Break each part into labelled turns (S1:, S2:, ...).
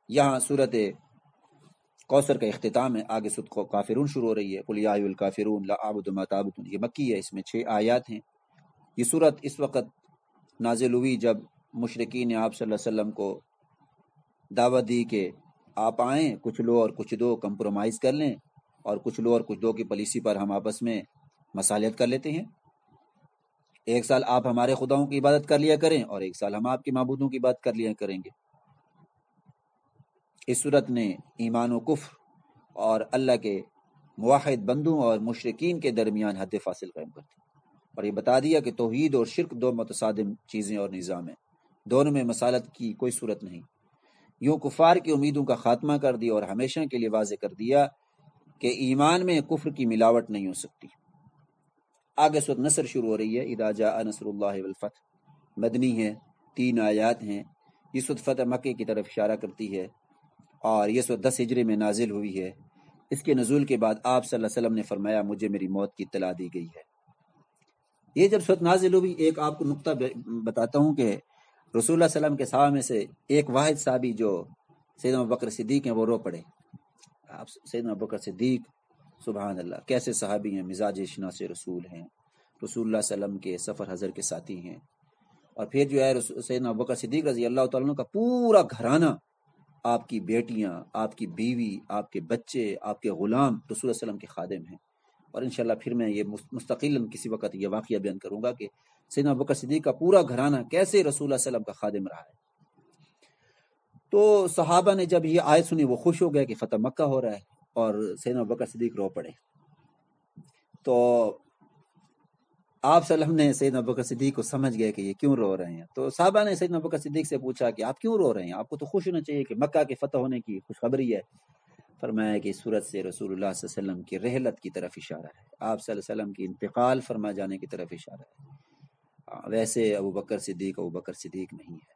S1: یہاں صورت کوثر کا اختتام ہے، آگے سورۃ کافرون شروع ہو رہی ہے، قل یا ایھا الکافرون لا اعبد ما تعبدون، یہ مکی ہے، اس میں 6 آیات ہیں۔ یہ صورت اس وقت نازل ہوئی جب مشرکین نے آپ صلی اللہ علیہ وسلم کو دعوت دی کہ آپ آئیں، کچھ لو اور کچھ دو کمپرومائز کر لیں، اور کچھ لو اور کچھ دو کی پالیسی پر ہم آپس میں مصالحت کر لیتے ہیں، ایک سال آپ ہمارے خداؤں کی عبادت کر لیا کریں اور ایک سال ہم آپ کے معبودوں کی عبادت کر لیا کریں گے۔ اس صورت نے ایمان و کفر اور اللہ کے موحد بندوں اور مشرکین کے درمیان حد فاصل قائم کر دی، اور یہ بتا دیا کہ توحید اور شرک دو متصادم چیزیں اور نظام ہیں، دونوں میں مصالحت کی کوئی صورت نہیں۔ یوں کفار کی امیدوں کا خاتمہ کر دیا اور ہمیشہ کے لیے واضح کر دیا کہ ایمان میں کفر کی ملاوٹ نہیں ہو سکتی۔ آگے سورۃ نصر شروع ہو رہی ہے، اذا جاء نصر اللہ والفتح، مدنی ہے، 3 آیات ہیں۔ یہ سورۃ فتح مکے کی طرف اشارہ کرتی ہے، اور یہ سورۃ 10 ہجری میں نازل ہوئی ہے۔ اس کے نزول کے بعد آپ صلی اللہ علیہ وسلم نے فرمایا مجھے میری موت کی اطلاع دی گئی ہے۔ یہ جب سورۃ نازل ہوئی، ایک آپ کو نقطہ بتاتا ہوں کہ رسول اللہ صلی اللہ علیہ وسلم کے صحابہ میں سے ایک واحد صحابی جو سیدنا ابوبکر صدیق ہیں وہ رو پڑے۔ آپ سیدنا ابوبکر صدیق، سبحان اللہ، کیسے صحابی ہیں، مزاج شناس رسول ہیں، رسول اللہ صلی اللہ علیہ وسلم کے سفر حضر کے ساتھی ہیں۔ اور پھر جو ہے سیدنا ابوبکر صدیق رضی اللہ تعالیٰ عنہ کا پورا گھرانہ، آپ کی بیٹیاں، آپ کی بیوی، آپ کے بچے، آپ کے غلام رسول اللہ صلی اللہ علیہ وسلم کے خادم ہیں۔ اور انشاءاللہ پھر میں یہ مستقلاً کسی وقت یہ واقعہ بیان کروں گا کہ سیدنا ابوبکر صدیق کا پورا گھرانہ کیسے رسول اللہ صلی اللہ علیہ وسلم کا خادم رہا ہے۔ تو صحابہ نے جب یہ آیت سنی وہ خوش ہو گئے کہ فتح مکہ ہو رہا ہے، اور سیدنا ابوبکر صدیق رو پڑے۔ تو آپ صلی اللہ علیہ وسلم نے سیدنا ابوبکر صدیق کو سمجھ گئے کہ یہ کیوں رو رہے ہیں، تو صحابہ نے سیدنا ابوبکر صدیق سے پوچھا کہ آپ کیوں رو رہے ہیں، آپ کو تو خوش ہونا چاہیے کہ مکہ کے فتح ہونے کی خوشخبری ہے۔ فرمایا کہ اس صورت سے رسول اللہ صلی اللہ علیہ وسلم کی رحلت کی طرف اشارہ ہے، آپ صلی اللہ علیہ وسلم کی انتقال فرما جانے کی طرف اشارہ ہے۔ ویسے ابوبکر صدیق نہیں ہے۔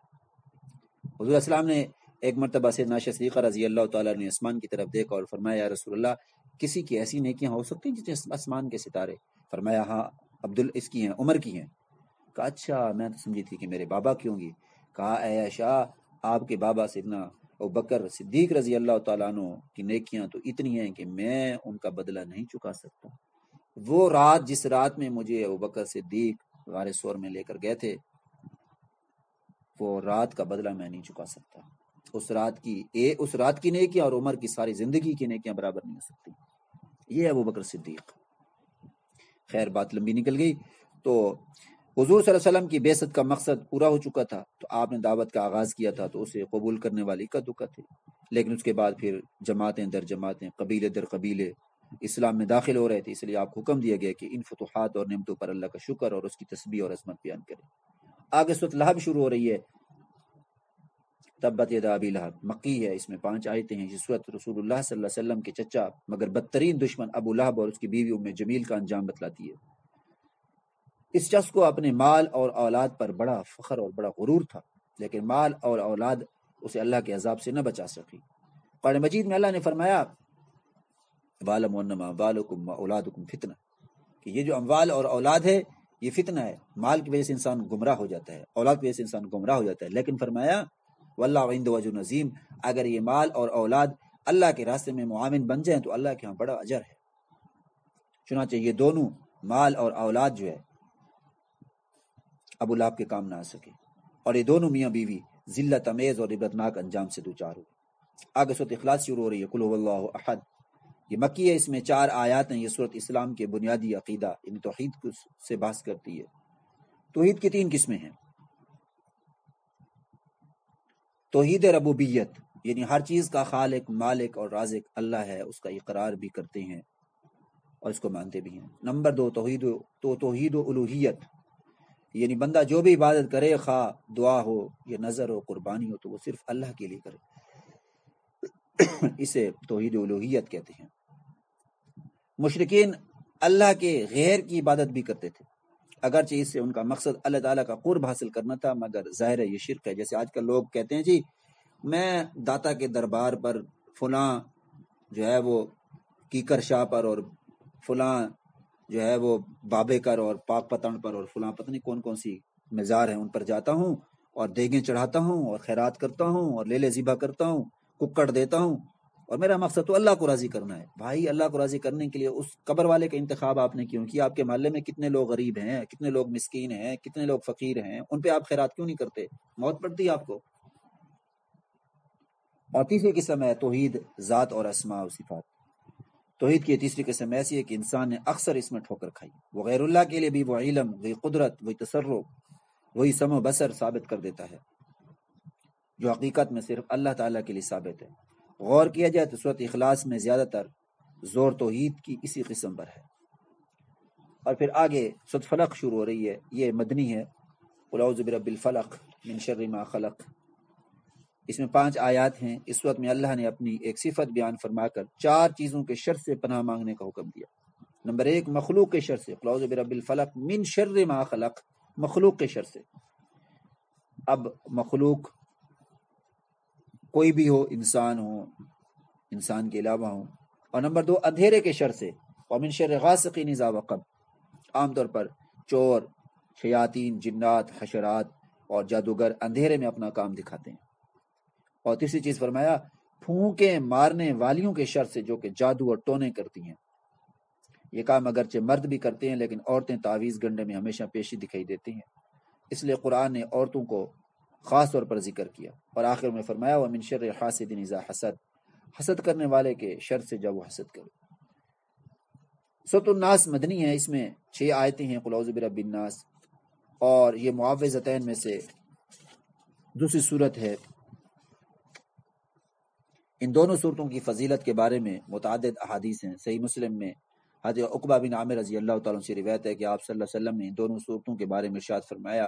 S1: حضور علیہ السلام نے ایک مرتبہ سیدنا عائشہ صدیقہ رضی اللہ تعالیٰ نے آسمان کی طرف دیکھا اور فرمایا یا رسول اللہ، کسی کی ایسی نیکیاں ہو سکتی ہیں جتنے آسمان کے ستارے؟ فرمایا ہاں، اس کی ہیں، عمر کی ہیں۔ کہا اچھا، میں تو سمجھی تھی کہ میرے بابا کی ہوں گی۔ کہا اے عائشہ، آپ کے بابا سیدنا ابوبکر صدیق رضی اللہ تعالیٰ عنہ کی نیکیاں تو اتنی ہیں کہ میں ان کا بدلہ نہیں چکا سکتا۔ وہ رات جس رات میں مجھے ابوبکر صدیق غار ثور میں لے کر گئے تھے، وہ رات کا بدلہ میں نہیں چکا سکتا۔ اس رات کی نیکیاں اور عمر کی ساری زندگی کی نیکیاں برابر نہیں ہو سکتی۔ یہ ابوبکر صدیق۔ خیر، بات لمبی نکل گئی۔ تو حضور صلی اللہ علیہ وسلم کی بعثت کا مقصد پورا ہو چکا تھا، تو آپ نے دعوت کا آغاز کیا تھا، تو اسے قبول کرنے والی کا دکا تھے، لیکن اس کے بعد پھر جماعتیں در جماعتیں، قبیلے در قبیلے اسلام میں داخل ہو رہے تھے، اس لیے آپ کو حکم دیا گیا کہ ان فتوحات اور نعمتوں پر اللہ کا شکر اور اس کی تسبیح اور عظمت بیان کریں۔ آگے سورۃ لہب شروع ہو رہی ہے، تبت یدا ابی لہب، مکی ہے، اس میں 5 آیتیں ہیں۔ یہ سورۃ رسول اللہ صلی اللہ علیہ وسلم کے چچا مگر بدترین دشمن ابو لہب اور اس کی بیوی ام جمیل کا انجام بتلاتی ہے۔ اس شخص کو اپنے مال اور اولاد پر بڑا فخر اور بڑا غرور تھا، لیکن مال اور اولاد اسے اللہ کے عذاب سے نہ بچا سکی۔ قرآن مجید میں اللہ نے فرمایا وَاعْلَمُوا أَنَّمَا أَمْوَالُكُمْ وَأَوْلَادُكُمْ فتنہ، کہ یہ جو اموال اور اولاد ہے یہ فتنہ ہے۔ مال کی وجہ سے انسان گمراہ ہو جاتا ہے، اولاد کی وجہ سے انسان گمراہ ہو جاتا ہے، لیکن فرمایا وَاللَّهُ عِندَهُ أَجْرٌ عَظِيمٌ، اگر یہ مال اور اولاد اللہ کے راستے میں معاون بن جائیں تو اللہ کے ہاں بڑا اجر ہے۔ چنانچہ یہ دونوں مال اور اولاد جو ہے ابو لہب کے کام نہ آ سکے، اور یہ دونوں میاں بیوی ذلت امیز اور عبرتناک انجام سے دوچار ہوئے۔ آگے سورۃ اخلاص شروع ہو رہی ہے، قل هو اللہ احد، یہ مکی ہے، اس میں 4 آیات ہیں۔ یہ سورۃ اسلام کے بنیادی عقیدہ یعنی توحید سے بحث کرتی ہے۔ توحید کی 3 قسمیں ہیں۔ توحید ربوبیت، یعنی ہر چیز کا خالق، مالک اور رازق اللہ ہے، اس کا اقرار بھی کرتے ہیں اور اس کو مانتے بھی ہیں۔ نمبر 2 توحید الوہیت، یعنی بندہ جو بھی عبادت کرے، خواہ دعا ہو یا نظر ہو، قربانی ہو، تو وہ صرف اللہ کے لیے کرے، اسے توحید الوہیت کہتے ہیں۔ مشرکین اللہ کے غیر کی عبادت بھی کرتے تھے، اگرچہ اس سے ان کا مقصد اللہ تعالیٰ کا قرب حاصل کرنا تھا، مگر ظاہر ہے یہ شرک ہے۔ جیسے آج کل لوگ کہتے ہیں جی میں داتا کے دربار پر فلاں جو ہے وہ کیکر شاہ پر، اور فلاں جو ہے وہ بابے کر اور پاک پتن پر، اور فلاں پتہ نہیں کون کون سی مزار ہیں ان پر جاتا ہوں اور دیگیں چڑھاتا ہوں اور خیرات کرتا ہوں اور لیلے ذبح کرتا ہوں، ککڑ دیتا ہوں اور میرا مقصد تو اللہ کو راضی کرنا ہے۔ بھائی اللہ کو راضی کرنے کے لیے اس قبر والے کا انتخاب آپ نے کیوں کیا؟ آپ کے محلے میں کتنے لوگ غریب ہیں، کتنے لوگ مسکین ہیں، کتنے لوگ فقیر ہیں، ان پہ آپ خیرات کیوں نہیں کرتے؟ موت پڑتی ہے آپ کو۔ اور تیسری قسم ہے توحید ذات اور اسماء و صفات۔ توحید کی تیسری قسم ایسی ہے کہ انسان نے اکثر اس میں ٹھوکر کھائی، وہ غیر اللہ کے لیے بھی وہ علم، وہی قدرت، وہی تصرف، وہی سمع و بصر ثابت کر دیتا ہے جو حقیقت میں صرف اللہ تعالیٰ کے لیے ثابت ہے۔ غور کیا جائے تو سورۃ اخلاص میں زیادہ تر زور توحید کی اسی قسم پر ہے۔ اور پھر آگے سورۃ فلق شروع ہو رہی ہے، یہ مدنی ہے، قل اعوذ برب الفلق من شر ما خلق۔ اس میں 5 آیات ہیں۔ اس وقت میں اللہ نے اپنی ایک صفت بیان فرما کر 4 چیزوں کے شر سے پناہ مانگنے کا حکم دیا۔ نمبر 1 مخلوق کے شر سے، قل اعوذ برب الفلق من شر ما خلق، مخلوق کے شر سے۔ اب مخلوق کوئی بھی ہو، انسان ہو، انسان کے علاوہ ہو۔ اور نمبر 2 اندھیرے کے شر سے، ومن شر غاسق اذا وقب، عام طور پر چور، شیاطین، جنات، حشرات اور جادوگر اندھیرے میں اپنا کام دکھاتے ہیں۔ اور تیسری چیز فرمایا پھونکے مارنے والیوں کے شر سے، جو کہ جادو اور ٹونے کرتی ہیں۔ یہ کام اگرچہ مرد بھی کرتے ہیں لیکن عورتیں تعویذ گنڈے میں ہمیشہ پیشی دکھائی دیتی ہیں، اس لیے قرآن نے عورتوں کو خاص طور پر ذکر کیا۔ اور آخر میں فرمایا ومن شر حاسد اذا حسد، حسد کرنے والے کے شر سے جب وہ حسد کرے۔ سورۃ الناس مدنی ہے، اس میں 6 آیتیں ہیں، قل اعوذ برب الناس، اور یہ معوذتین میں سے دوسری صورت ہے۔ ان دونوں صورتوں کی فضیلت کے بارے میں متعدد احادیث ہیں۔ صحیح مسلم میں حضرت عقبہ بن عامر رضی اللہ تعالیٰ عنہ سے روایت ہے کہ آپ صلی اللہ علیہ وسلم نے ان دونوں صورتوں کے بارے میں ارشاد فرمایا،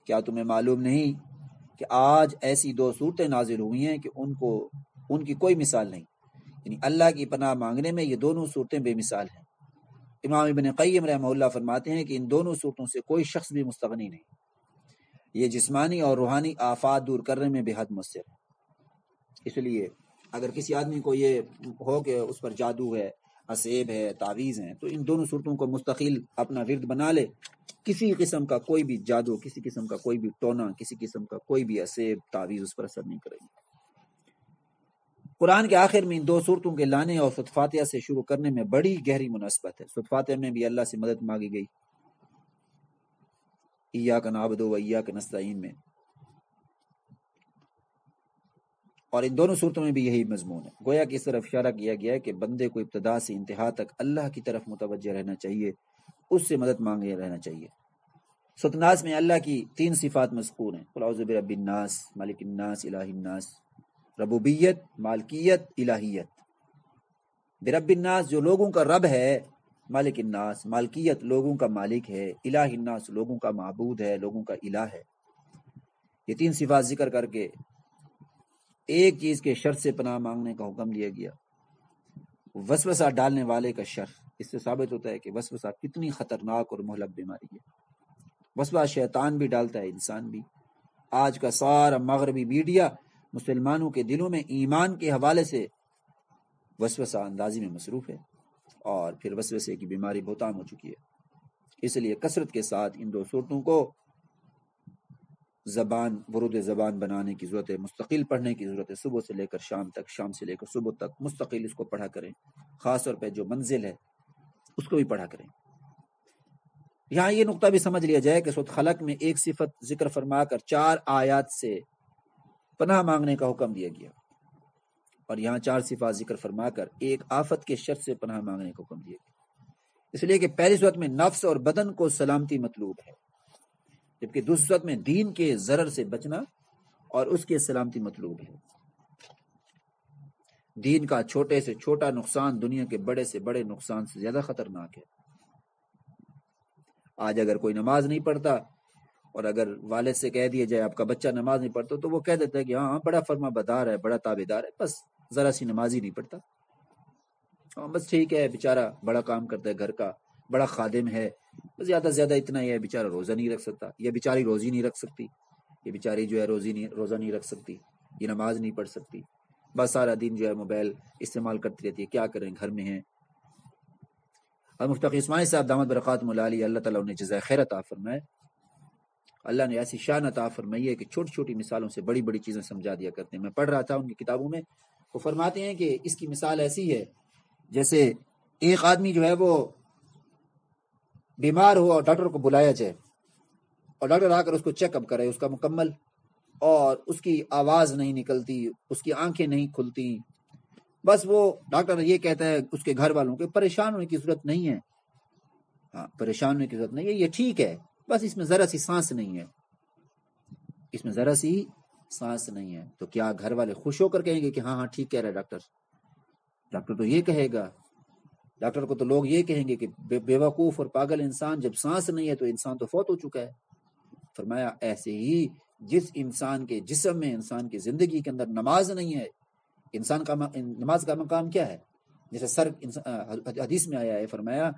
S1: کیا تمہیں معلوم نہیں کہ آج ایسی 2 صورتیں نازل ہوئی ہیں کہ ان کی کوئی مثال نہیں؟ یعنی اللہ کی پناہ مانگنے میں یہ دونوں صورتیں بے مثال ہیں۔ امام ابن قیم رحمہ اللہ فرماتے ہیں کہ ان دونوں صورتوں سے کوئی شخص بھی مستغنی نہیں، یہ جسمانی اور روحانی آفات دور کرنے میں بے حد مؤثر ہے۔ اس لیے اگر کسی آدمی کو یہ ہو کہ اس پر جادو ہے، اسیب ہے، تعویذ ہیں، تو ان دونوں صورتوں کو مستقل اپنا ورد بنا لے۔ کسی قسم کا کوئی بھی جادو، کسی قسم کا کوئی بھی ٹونا، کسی قسم کا کوئی بھی اسیب، تعویذ اس پر اثر نہیں کرے گی۔ قرآن کے آخر میں ان 2 صورتوں کے لانے اور سورۃ فاتحہ سے شروع کرنے میں بڑی گہری مناسبت ہے۔ سورۃ فاتحہ میں بھی اللہ سے مدد مانگی گئی، ایاک نعبد و ایاک نستعین میں، اور ان دونوں صورتوں میں بھی یہی مضمون ہے۔ گویا کہ اس طرف اشارہ کیا گیا ہے کہ بندے کو ابتدا سے انتہا تک اللہ کی طرف متوجہ رہنا چاہیے، اس سے مدد مانگے رہنا چاہیے۔ سورۃ الناس میں اللہ کی 3 صفات مذکور ہیں، قل اعوذ برب الناس، مالک الناس، الہ الناس، ربوبیت، مالکیت، الہیت۔ برب الناس جو لوگوں کا رب ہے، مالک الناس مالکیت لوگوں کا مالک ہے، الہ الناس لوگوں کا معبود ہے، لوگوں کا الہ ہے۔ یہ 3 صفات ذکر کر کے ایک چیز کے شر سے پناہ مانگنے کا حکم دیا گیا، وسوسہ ڈالنے والے کا شر۔ اس سے ثابت ہوتا ہے کہ وسوسہ کتنی خطرناک اور مہلک بیماری ہے۔ وسوسہ شیطان بھی ڈالتا ہے، انسان بھی۔ آج کا سارا مغربی میڈیا مسلمانوں کے دلوں میں ایمان کے حوالے سے وسوسہ اندازی میں مصروف ہے، اور پھر وسوسے کی بیماری بہت عام ہو چکی ہے۔ اس لیے کثرت کے ساتھ ان 2 صورتوں کو ورود زبان بنانے کی ضرورت ہے، مستقل پڑھنے کی ضرورت ہے، صبح سے لے کر شام تک، شام سے لے کر صبح تک مستقل اس کو پڑھا کریں، خاص طور پہ جو منزل ہے اس کو بھی پڑھا کریں۔ یہاں یہ نقطہ بھی سمجھ لیا جائے کہ سورۃ خلق میں ایک صفت ذکر فرما کر 4 آیات سے پناہ مانگنے کا حکم دیا گیا، اور یہاں 4 صفات ذکر فرما کر ایک آفت کے شر سے پناہ مانگنے کا حکم دیا گیا۔ اس لیے کہ پہلی صورت میں نفس اور بدن کو سلامتی مطلوب ہے، جبکہ دوسری صورت میں دین کے ضرر سے بچنا اور اس کے سلامتی مطلوب ہے۔ دین کا چھوٹے سے چھوٹا نقصان دنیا کے بڑے سے بڑے نقصان سے زیادہ خطرناک ہے۔ آج اگر کوئی نماز نہیں پڑھتا، اور اگر والد سے کہہ دیا جائے آپ کا بچہ نماز نہیں پڑھتا، تو وہ کہہ دیتا ہے کہ ہاں بڑا فرما بدار ہے، بڑا تابعدار ہے، بس ذرا سی نماز ہی نہیں پڑھتا، ہاں بس ٹھیک ہے، بیچارہ بڑا کام کرتا ہے گھر کا، بڑا خادم ہے، زیادہ سے زیادہ اتنا ہی ہے، بیچارہ روزہ نہیں رکھ سکتا، یہ بیچاری روزی نہیں رکھ سکتی، یہ بیچاری جو ہے روزہ نہیں رکھ سکتی، یہ نماز نہیں پڑھ سکتی، بس سارا دن جو ہے موبائل استعمال کرتی رہتی ہے، کیا کریں، گھر میں ہیں۔ اور مفتی اسماعیل صاحب دامت برکاتہم العالیہ، اللہ تعالیٰ انہیں جزائے خیر عطا فرمائے، اللہ نے ایسی شان عطا فرمائی ہے کہ چھوٹی چھوٹی مثالوں سے بڑی بڑی چیزیں سمجھا دیا کرتے ہیں۔ میں پڑھ رہا تھا ان کی کتابوں میں، وہ فرماتے ہیں کہ اس کی مثال ایسی ہے جیسے ایک آدمی جو ہے وہ بیمار ہو اور ڈاکٹر کو بلایا جائے، اور ڈاکٹر آ کر اس کو چیک اپ کرے اس کا مکمل، اور اس کی آواز نہیں نکلتی، اس کی آنکھیں نہیں کھلتی، بس وہ ڈاکٹر یہ کہتا ہے اس کے گھر والوں کے پریشان ہونے کی ضرورت نہیں ہے، ہاں پریشان ہونے کی ضرورت نہیں ہے، یہ ٹھیک ہے، بس اس میں ذرا سی سانس نہیں ہے، اس میں ذرا سی سانس نہیں ہے۔ تو کیا گھر والے خوش ہو کر کہیں گے کہ ہاں ہاں ٹھیک کہہ رہا ہے ڈاکٹر؟ ڈاکٹر تو یہ کہے گا، ڈاکٹر کو تو لوگ یہ کہیں گے کہ بے وقوف اور پاگل انسان، جب سانس نہیں ہے تو انسان تو فوت ہو چکا ہے۔ فرمایا ایسے ہی جس انسان کے جسم میں، انسان کی زندگی کے اندر نماز نہیں ہے، انسان کا نماز کا مقام کیا ہے؟ جیسے سر حدیث میں آیا ہے، فرمایا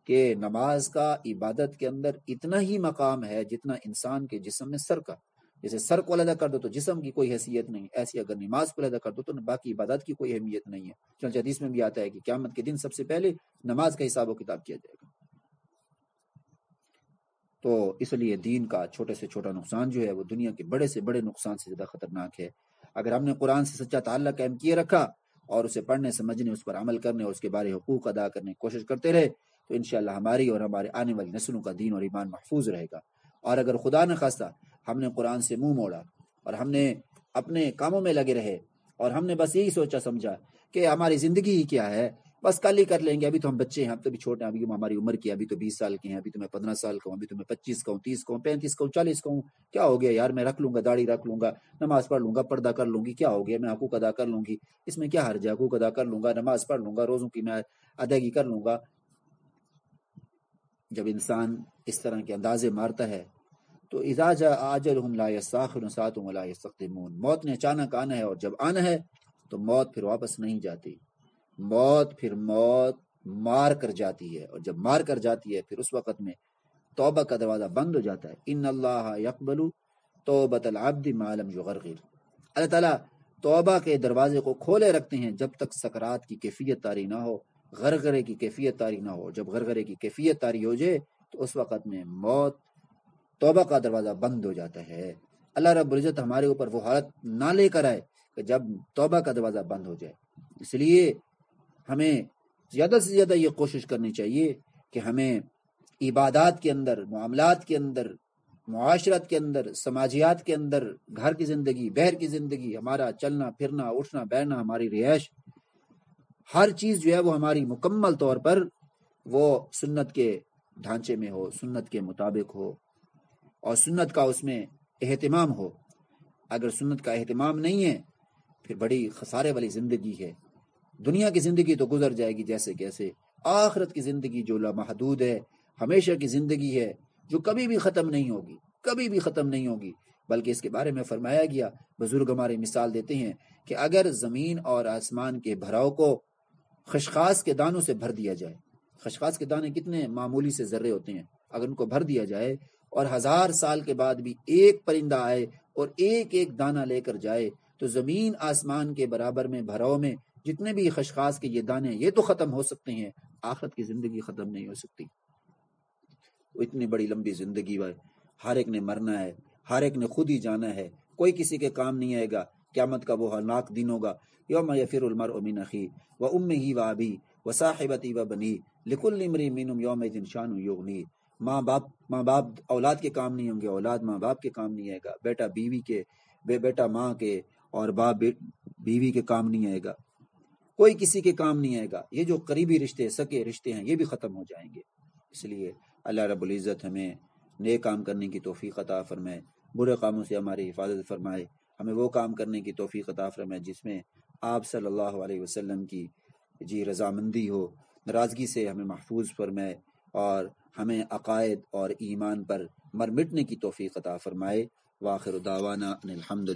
S1: کہ نماز کا عبادت کے اندر اتنا ہی مقام ہے جتنا انسان کے جسم میں سر کا۔ جیسے سر کو علیحدہ کر دو تو جسم کی کوئی حیثیت نہیں، ایسی اگر نماز کو علیحدہ کر دو تو باقی عبادت کی کوئی اہمیت نہیں ہے۔ چنانچہ حدیث میں بھی آتا ہے کہ قیامت کے دن سب سے پہلے نماز کا حساب و کتاب کیا جائے گا۔ تو اس لیے دین کا چھوٹے سے چھوٹا نقصان جو ہے وہ دنیا کے بڑے سے بڑے نقصان سے زیادہ خطرناک ہے۔ اگر ہم نے قرآن سے سچا تعلق قائم کیے رکھا اور اسے پڑھنے سمجھنے، اس پر عمل کرنے اور اس کے بارے حقوق ادا کرنے کی کوشش کرتے رہے تو انشاءاللہ ہماری اور ہمارے آنے والی نسلوں کا دین اور ایمان محفوظ رہے گا۔ اور اگر خدا نہ خواستہ ہم نے قرآن سے منہ موڑا اور ہم نے اپنے کاموں میں لگے رہے اور ہم نے بس یہی سوچا سمجھا کہ ہماری زندگی ہی کیا ہے، بس کل ہی کر لیں گے، ابھی تو ہم بچے ہیں، اب تو بھی چھوٹے ہیں، ابھی ہماری عمر کی، ابھی تو 20 سال کے ہیں، ابھی تو میں 15 سال کا ہوں، ابھی تو میں 25 کا ہوں، 30 کا ہوں، 35 کا ہوں، 40 کا ہوں، کیا ہو گیا یار، میں رکھ لوں گا، داڑھی رکھ لوں گا، نماز پڑھ لوں گا، پردہ کر لوں گی، کیا ہو گیا، میں حقوق ادا کر لوں گی، اس میں کیا حرج ہے، حقوق ادا کر لوں گا، نماز پڑھ لوں گا، روزوں کی میں ادائیگی کر لوں گا۔ جب انسان اس طرح کے اندازے مارتا ہے تو اذا جاء اجلهم لا يستأخرون ساعة ولا يستقدمون، موت نے اچانک آنا ہے، اور جب آنا ہے تو موت پھر واپس نہیں جاتی، موت مار کر جاتی ہے، اور جب مار کر جاتی ہے پھر اس وقت میں توبہ کا دروازہ بند ہو جاتا ہے۔ ان اللہ یقبل توبۃ العبد ما لم یغرغر، اللہ تعالیٰ توبہ کے دروازے کو کھولے رکھتے ہیں جب تک سکرات کی کیفیت طاری نہ ہو، غرغرے کی کیفیت طاری نہ ہو۔ جب غرغرے کی کیفیت طاری ہو جائے تو اس وقت میں موت، توبہ کا دروازہ بند ہو جاتا ہے۔ اللہ رب العزت ہمارے اوپر وہ حالت نہ لے کر آئے کہ جب توبہ کا دروازہ بند ہو جائے۔ اس لیے ہمیں زیادہ سے زیادہ یہ کوشش کرنی چاہیے کہ ہمیں عبادات کے اندر، معاملات کے اندر، معاشرت کے اندر، سماجیات کے اندر، گھر کی زندگی، بہر کی زندگی، ہمارا چلنا پھرنا، اٹھنا بیٹھنا، ہماری رہائش، ہر چیز جو ہے وہ ہماری مکمل طور پر وہ سنت کے ڈھانچے میں ہو، سنت کے مطابق ہو، اور سنت کا اس میں اہتمام ہو۔ اگر سنت کا اہتمام نہیں ہے پھر بڑی خسارے والی زندگی ہے۔ دنیا کی زندگی تو گزر جائے گی جیسے کیسے، آخرت کی زندگی جو لامحدود ہے، ہمیشہ کی زندگی ہے، جو کبھی بھی ختم نہیں ہوگی، کبھی بھی ختم نہیں ہوگی۔ بلکہ اس کے بارے میں فرمایا گیا، بزرگ ہمارے مثال دیتے ہیں کہ اگر زمین اور آسمان کے بھراؤ کو خشخاش کے دانوں سے بھر دیا جائے، خشخاش کے دانے کتنے معمولی سے ذرے ہوتے ہیں، اگر ان کو بھر دیا جائے اور 1000 سال کے بعد بھی ایک پرندہ آئے اور ایک ایک دانہ لے کر جائے تو زمین آسمان کے برابر میں بھراؤ میں جتنے بھی خشخاش کے یہ دانے، یہ تو ختم ہو سکتے ہیں، آخرت کی زندگی ختم نہیں ہو سکتی۔ اتنی بڑی لمبی زندگی ہے، ہر ایک نے مرنا ہے، ہر ایک نے خود ہی جانا ہے، کوئی کسی کے کام نہیں آئے گا۔ قیامت کا وہ ہولناک دن ہوگا، یوم یفر المرء من اخیہ وامہ وابیہ وصاحبتہ وبنیہ لکل امرئ منہم یومئذ شأن یغنیہ۔ ماں باپ اولاد کے کام نہیں ہوں گے، اولاد ماں باپ کے کام نہیں آئے گا، بیٹا بیوی کے، بیٹا ماں کے، اور باپ بیوی کے کام نہیں آئے گا، کوئی کسی کے کام نہیں آئے گا۔ یہ جو قریبی رشتے، سکے رشتے ہیں، یہ بھی ختم ہو جائیں گے۔ اس لیے اللہ رب العزت ہمیں نیک کام کرنے کی توفیق عطا فرمائے، برے کاموں سے ہماری حفاظت فرمائے، ہمیں وہ کام کرنے کی توفیق عطا فرمائے جس میں آپ صلی اللہ علیہ وسلم کی رضامندی ہو، ناراضگی سے ہمیں محفوظ فرمائے، اور ہمیں عقائد اور ایمان پر مر مٹنے کی توفیق عطا فرمائے۔ وآخر دعوانا ان الحمد